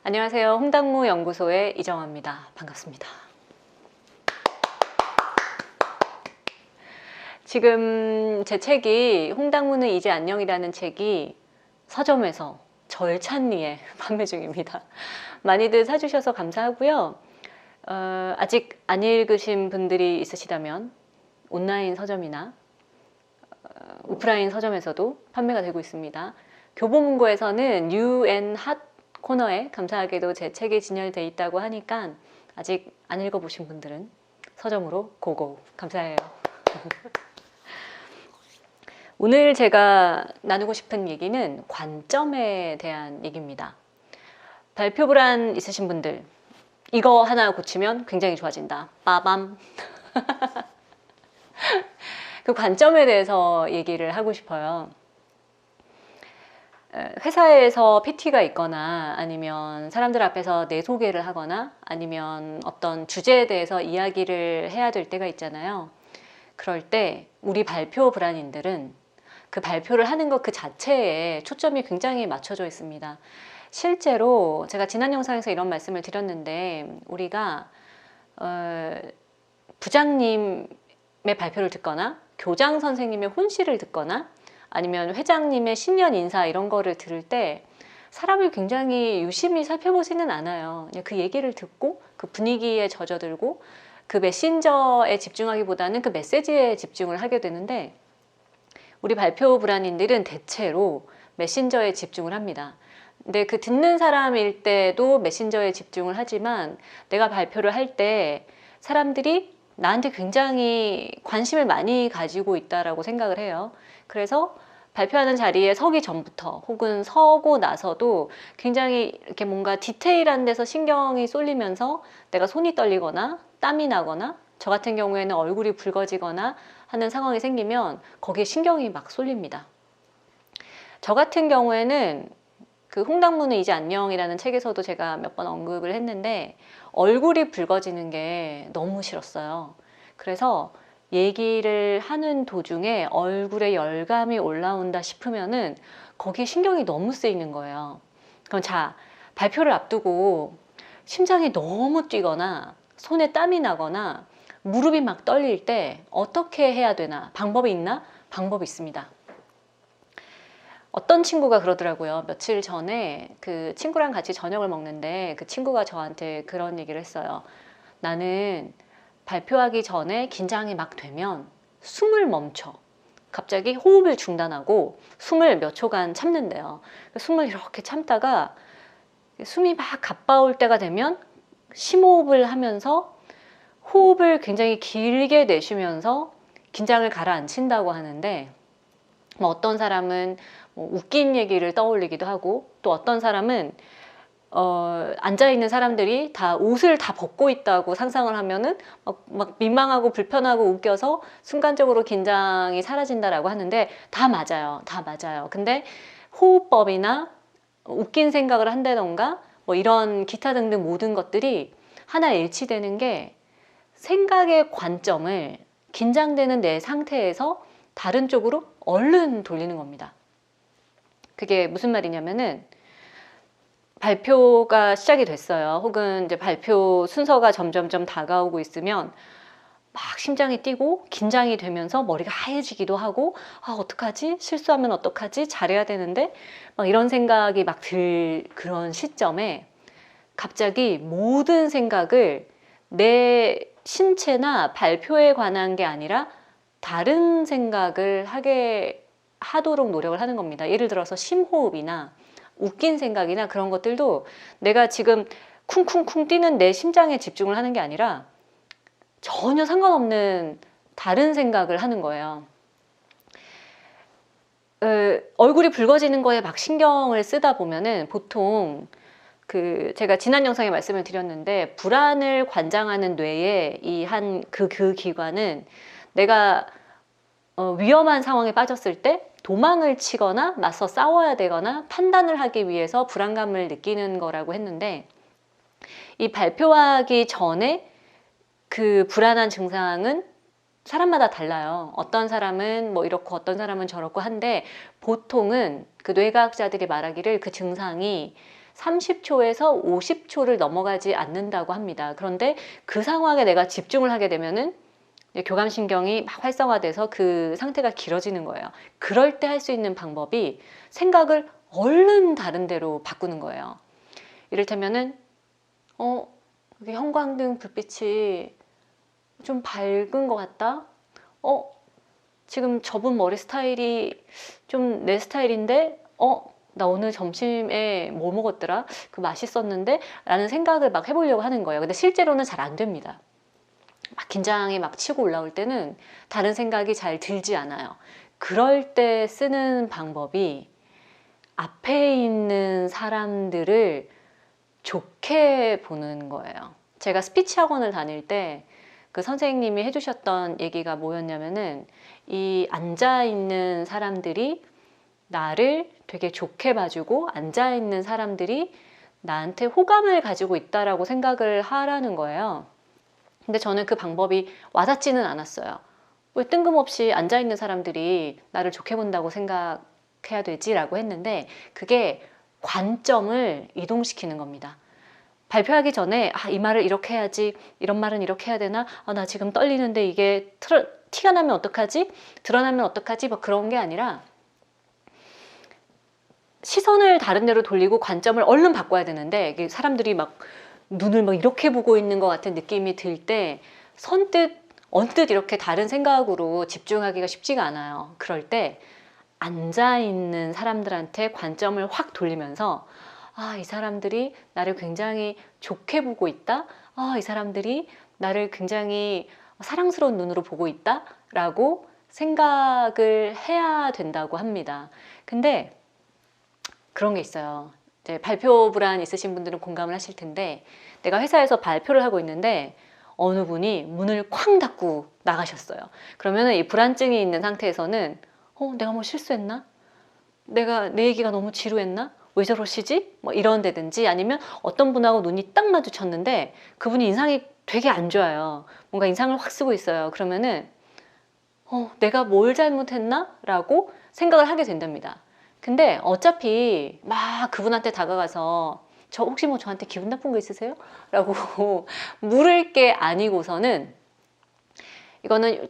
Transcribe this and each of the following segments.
안녕하세요. 홍당무 연구소의 이정아입니다. 반갑습니다. 지금 제 책이 홍당무는 이제 안녕이라는 책이 서점에서 절찬리에 판매 중입니다. 많이들 사주셔서 감사하고요. 아직 안 읽으신 분들이 있으시다면 온라인 서점이나 오프라인 서점에서도 판매가 되고 있습니다. 교보문고에서는 뉴 앤 핫 코너에 감사하게도 제 책이 진열되어 있다고 하니까 아직 안 읽어보신 분들은 서점으로 고고. 감사해요. 오늘 제가 나누고 싶은 얘기는 관점에 대한 얘기입니다. 발표 불안 있으신 분들, 이거 하나 고치면 굉장히 좋아진다. 빠밤. 그 관점에 대해서 얘기를 하고 싶어요. 회사에서 PT가 있거나 아니면 사람들 앞에서 내 소개를 하거나 아니면 어떤 주제에 대해서 이야기를 해야 될 때가 있잖아요. 그럴 때 우리 발표 불안인들은 그 발표를 하는 것 그 자체에 초점이 굉장히 맞춰져 있습니다. 실제로 제가 지난 영상에서 이런 말씀을 드렸는데 우리가 부장님의 발표를 듣거나 교장 선생님의 혼시를 듣거나 아니면 회장님의 신년 인사 이런 거를 들을 때 사람을 굉장히 유심히 살펴보지는 않아요. 그냥 그 얘기를 듣고 그 분위기에 젖어들고 그 메신저에 집중하기보다는 그 메시지에 집중을 하게 되는데 우리 발표 불안인들은 대체로 메신저에 집중을 합니다. 근데 그 듣는 사람일 때도 메신저에 집중을 하지만 내가 발표를 할 때 사람들이 나한테 굉장히 관심을 많이 가지고 있다라고 생각을 해요. 그래서 발표하는 자리에 서기 전부터 혹은 서고 나서도 굉장히 이렇게 뭔가 디테일한 데서 신경이 쏠리면서 내가 손이 떨리거나 땀이 나거나 저 같은 경우에는 얼굴이 붉어지거나 하는 상황이 생기면 거기에 신경이 막 쏠립니다. 저 같은 경우에는 그 홍당무는 이제 안녕이라는 책에서도 제가 몇 번 언급을 했는데 얼굴이 붉어지는 게 너무 싫었어요. 그래서 얘기를 하는 도중에 얼굴에 열감이 올라온다 싶으면은 거기에 신경이 너무 쓰이는 거예요. 그럼 자, 발표를 앞두고 심장이 너무 뛰거나 손에 땀이 나거나 무릎이 막 떨릴 때 어떻게 해야 되나? 방법이 있나? 방법이 있습니다. 어떤 친구가 그러더라고요. 며칠 전에 그 친구랑 같이 저녁을 먹는데 그 친구가 저한테 그런 얘기를 했어요. 나는 발표하기 전에 긴장이 막 되면 숨을 멈춰. 갑자기 호흡을 중단하고 숨을 몇 초간 참는데요. 숨을 이렇게 참다가 숨이 막 가빠올 때가 되면 심호흡을 하면서 호흡을 굉장히 길게 내쉬면서 긴장을 가라앉힌다고 하는데 어떤 사람은 웃긴 얘기를 떠올리기도 하고 또 어떤 사람은 앉아있는 사람들이 다 옷을 다 벗고 있다고 상상을 하면은 막 민망하고 불편하고 웃겨서 순간적으로 긴장이 사라진다라고 하는데 다 맞아요. 다 맞아요. 근데 호흡법이나 웃긴 생각을 한다던가 뭐 이런 기타 등등 모든 것들이 하나 일치되는 게 생각의 관점을 긴장되는 내 상태에서 다른 쪽으로 얼른 돌리는 겁니다. 그게 무슨 말이냐면은 발표가 시작이 됐어요. 혹은 이제 발표 순서가 점점점 다가오고 있으면 막 심장이 뛰고 긴장이 되면서 머리가 하얘지기도 하고 아 어떡하지? 실수하면 어떡하지? 잘해야 되는데 막 이런 생각이 막 들 그런 시점에 갑자기 모든 생각을 내 신체나 발표에 관한 게 아니라 다른 생각을 하도록 노력을 하는 겁니다. 예를 들어서 심호흡이나 웃긴 생각이나 그런 것들도 내가 지금 쿵쿵쿵 뛰는 내 심장에 집중을 하는 게 아니라 전혀 상관없는 다른 생각을 하는 거예요. 얼굴이 붉어지는 거에 막 신경을 쓰다 보면은 보통 제가 지난 영상에 말씀을 드렸는데 불안을 관장하는 뇌의 이 그 기관은 내가 위험한 상황에 빠졌을 때 도망을 치거나 맞서 싸워야 되거나 판단을 하기 위해서 불안감을 느끼는 거라고 했는데 이 발표하기 전에 그 불안한 증상은 사람마다 달라요. 어떤 사람은 뭐 이렇고 어떤 사람은 저렇고 한데 보통은 그 뇌과학자들이 말하기를 그 증상이 30초에서 50초를 넘어가지 않는다고 합니다. 그런데 그 상황에 내가 집중을 하게 되면은 교감신경이 막 활성화돼서 그 상태가 길어지는 거예요. 그럴 때 할 수 있는 방법이 생각을 얼른 다른 데로 바꾸는 거예요. 이를테면은 여기 형광등 불빛이 좀 밝은 것 같다. 지금 저분 머리 스타일이 좀 내 스타일인데 나 오늘 점심에 뭐 먹었더라? 그 맛있었는데? 라는 생각을 막 해보려고 하는 거예요. 근데 실제로는 잘 안 됩니다. 막 긴장이 막 치고 올라올 때는 다른 생각이 잘 들지 않아요. 그럴 때 쓰는 방법이 앞에 있는 사람들을 좋게 보는 거예요. 제가 스피치 학원을 다닐 때 그 선생님이 해주셨던 얘기가 뭐였냐면은 이 앉아있는 사람들이 나를 되게 좋게 봐주고 앉아있는 사람들이 나한테 호감을 가지고 있다라고 생각을 하라는 거예요. 근데 저는 그 방법이 와닿지는 않았어요. 왜 뜬금없이 앉아있는 사람들이 나를 좋게 본다고 생각해야 되지? 라고 했는데 그게 관점을 이동시키는 겁니다. 발표하기 전에 이 말을 이렇게 해야지, 이런 말은 이렇게 해야 되나? 나 지금 떨리는데 이게 티가 나면 어떡하지? 드러나면 어떡하지? 뭐 그런 게 아니라 시선을 다른 데로 돌리고 관점을 얼른 바꿔야 되는데 사람들이 막 눈을 막 이렇게 보고 있는 것 같은 느낌이 들 때 언뜻 이렇게 다른 생각으로 집중하기가 쉽지가 않아요. 그럴 때 앉아있는 사람들한테 관점을 확 돌리면서 이 사람들이 나를 굉장히 좋게 보고 있다. 이 사람들이 나를 굉장히 사랑스러운 눈으로 보고 있다. 라고 생각을 해야 된다고 합니다. 근데 그런 게 있어요. 이제 발표 불안 있으신 분들은 공감을 하실 텐데 내가 회사에서 발표를 하고 있는데 어느 분이 문을 쾅 닫고 나가셨어요. 그러면 이 불안증이 있는 상태에서는 내가 뭐 실수했나? 내 얘기가 너무 지루했나? 왜 저러시지? 뭐 이런 데든지 아니면 어떤 분하고 눈이 딱 마주쳤는데 그분이 인상이 되게 안 좋아요. 뭔가 인상을 확 쓰고 있어요. 그러면은 내가 뭘 잘못했나? 라고 생각을 하게 된답니다. 근데 어차피 막 그분한테 다가가서 저 혹시 뭐 저한테 기분 나쁜 거 있으세요? 라고 물을 게 아니고서는 이거는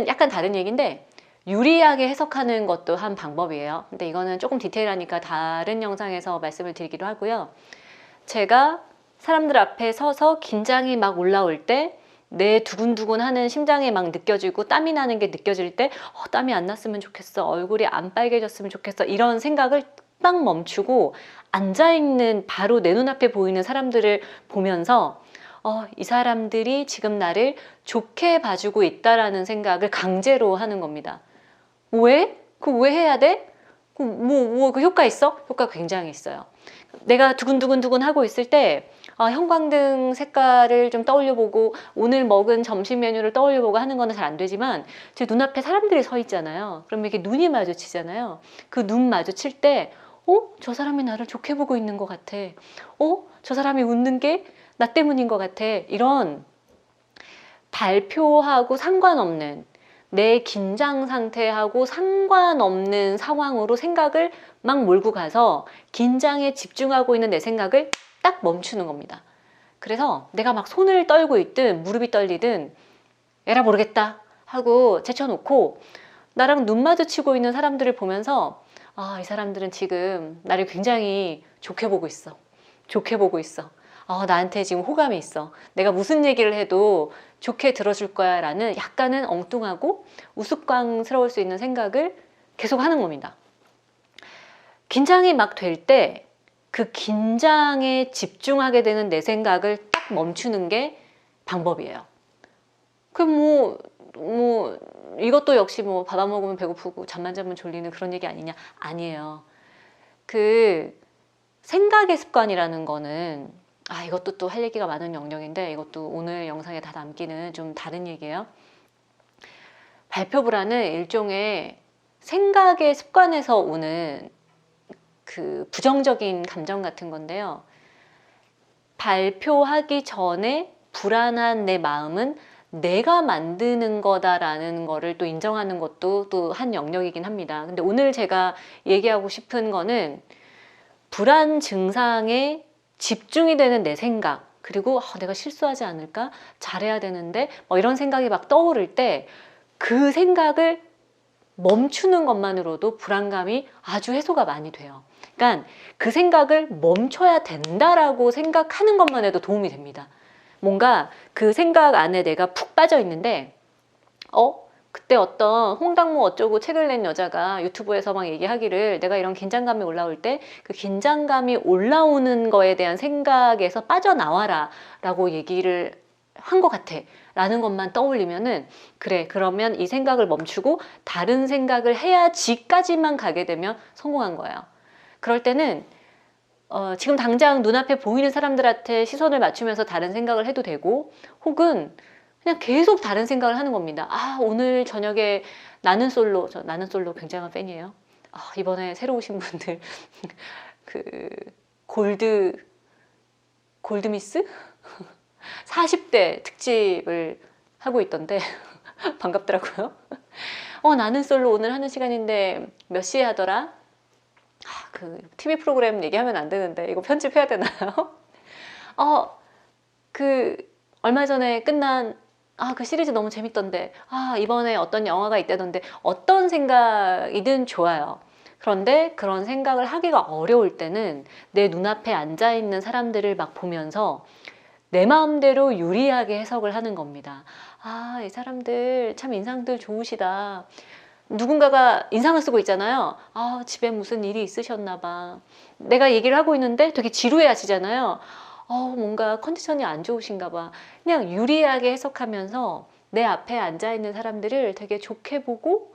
약간 다른 얘기인데 유리하게 해석하는 것도 한 방법이에요. 근데 이거는 조금 디테일하니까 다른 영상에서 말씀을 드리기로 하고요. 제가 사람들 앞에 서서 긴장이 막 올라올 때 내 두근두근 하는 심장이 막 느껴지고 땀이 나는 게 느껴질 때 땀이 안 났으면 좋겠어. 얼굴이 안 빨개졌으면 좋겠어. 이런 생각을 딱 멈추고 앉아있는 바로 내 눈앞에 보이는 사람들을 보면서 이 사람들이 지금 나를 좋게 봐주고 있다라는 생각을 강제로 하는 겁니다. 왜? 왜 해야 돼? 그 효과 있어? 효과 굉장히 있어요. 내가 두근두근 하고 있을 때 형광등 색깔을 좀 떠올려보고 오늘 먹은 점심 메뉴를 떠올려보고 하는 거는 잘 안 되지만 제 눈앞에 사람들이 서 있잖아요. 그러면 이렇게 눈이 마주치잖아요. 그 눈 마주칠 때 저 사람이 나를 좋게 보고 있는 것 같아. 저 사람이 웃는 게 나 때문인 것 같아. 이런 발표하고 상관없는 내 긴장 상태하고 상관없는 상황으로 생각을 막 몰고 가서 긴장에 집중하고 있는 내 생각을 딱 멈추는 겁니다. 그래서 내가 막 손을 떨고 있든 무릎이 떨리든 에라 모르겠다 하고 제쳐놓고 나랑 눈 마주치고 있는 사람들을 보면서 이 사람들은 지금 나를 굉장히 좋게 보고 있어. 좋게 보고 있어. 나한테 지금 호감이 있어. 내가 무슨 얘기를 해도 좋게 들어줄 거야 라는 약간은 엉뚱하고 우스꽝스러울 수 있는 생각을 계속 하는 겁니다. 긴장이 막 될 때 그 긴장에 집중하게 되는 내 생각을 딱 멈추는 게 방법이에요. 이것도 역시 밥안 먹으면 배고프고 잠만 자면 졸리는 그런 얘기 아니냐? 아니에요. 그 생각의 습관이라는 거는 이것도 또 할 얘기가 많은 영역인데 이것도 오늘 영상에 다 담기는 좀 다른 얘기예요. 발표 불안은 일종의 생각의 습관에서 오는 그 부정적인 감정 같은 건데요. 발표하기 전에 불안한 내 마음은 내가 만드는 거다라는 거를 또 인정하는 것도 또 한 영역이긴 합니다. 근데 오늘 제가 얘기하고 싶은 거는 불안 증상에 집중이 되는 내 생각, 그리고 내가 실수하지 않을까? 잘해야 되는데 뭐 이런 생각이 막 떠오를 때 그 생각을 멈추는 것만으로도 불안감이 아주 해소가 많이 돼요. 그러니까 그 생각을 멈춰야 된다라고 생각하는 것만 해도 도움이 됩니다. 뭔가 그 생각 안에 내가 푹 빠져 있는데 그때 어떤 홍당무 어쩌고 책을 낸 여자가 유튜브에서 막 얘기하기를 내가 이런 긴장감이 올라올 때 그 긴장감이 올라오는 거에 대한 생각에서 빠져나와라 라고 얘기를 한 것 같아 라는 것만 떠올리면은 그래, 그러면 이 생각을 멈추고 다른 생각을 해야지까지만 가게 되면 성공한 거예요. 그럴 때는 지금 당장 눈앞에 보이는 사람들한테 시선을 맞추면서 다른 생각을 해도 되고, 혹은 그냥 계속 다른 생각을 하는 겁니다. 오늘 저녁에 나는 솔로, 저 나는 솔로 굉장한 팬이에요. 이번에 새로 오신 분들 그 골드미스 40대 특집을 하고 있던데 반갑더라고요. 나는 솔로 오늘 하는 시간인데 몇 시에 하더라? 그 TV 프로그램 얘기하면 안 되는데 이거 편집해야 되나요? 그 얼마 전에 끝난 그 시리즈 너무 재밌던데 이번에 어떤 영화가 있다던데, 어떤 생각이든 좋아요. 그런데 그런 생각을 하기가 어려울 때는 내 눈앞에 앉아있는 사람들을 막 보면서 내 마음대로 유리하게 해석을 하는 겁니다. 이 사람들 참 인상들 좋으시다. 누군가가 인상을 쓰고 있잖아요. 집에 무슨 일이 있으셨나 봐. 내가 얘기를 하고 있는데 되게 지루해 하시잖아요. 뭔가 컨디션이 안 좋으신가 봐. 그냥 유리하게 해석하면서 내 앞에 앉아있는 사람들을 되게 좋게 보고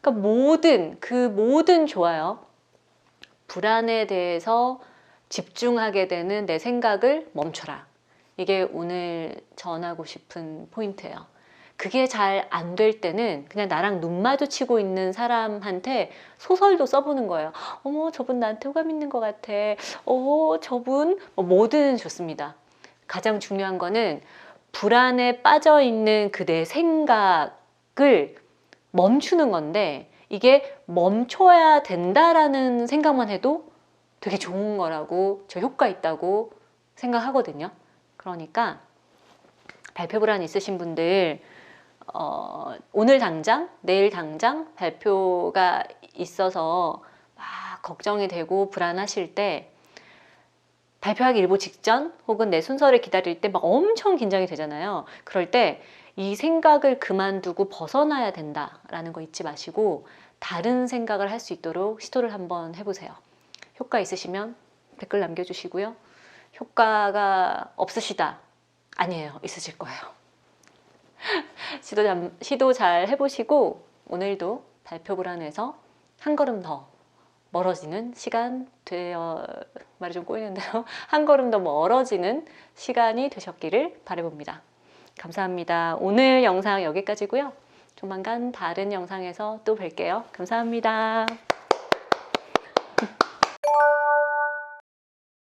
그러니까 모든 좋아요. 불안에 대해서 집중하게 되는 내 생각을 멈춰라. 이게 오늘 전하고 싶은 포인트예요. 그게 잘 안 될 때는 그냥 나랑 눈 마주치고 있는 사람한테 소설도 써보는 거예요. 어머, 저분 나한테 호감 있는 것 같아. 저분 뭐든 좋습니다. 가장 중요한 거는 불안에 빠져 있는 그 내 생각을 멈추는 건데, 이게 멈춰야 된다라는 생각만 해도 되게 좋은 거라고, 저 효과 있다고 생각하거든요. 그러니까 발표 불안 있으신 분들 오늘 당장, 내일 당장 발표가 있어서 막 걱정이 되고 불안하실 때, 발표하기 일보 직전 혹은 내 순서를 기다릴 때 막 엄청 긴장이 되잖아요. 그럴 때 이 생각을 그만두고 벗어나야 된다라는 거 잊지 마시고 다른 생각을 할 수 있도록 시도를 한번 해보세요. 효과 있으시면 댓글 남겨주시고요. 효과가 없으시다, 아니에요. 있으실 거예요. 시도 잘 해보시고 오늘도 발표 불안에서 한 걸음 더 멀어지는 시간 말이 좀 꼬이는데요. 한 걸음 더 멀어지는 시간이 되셨기를 바라봅니다. 감사합니다. 오늘 영상 여기까지고요. 조만간 다른 영상에서 또 뵐게요. 감사합니다.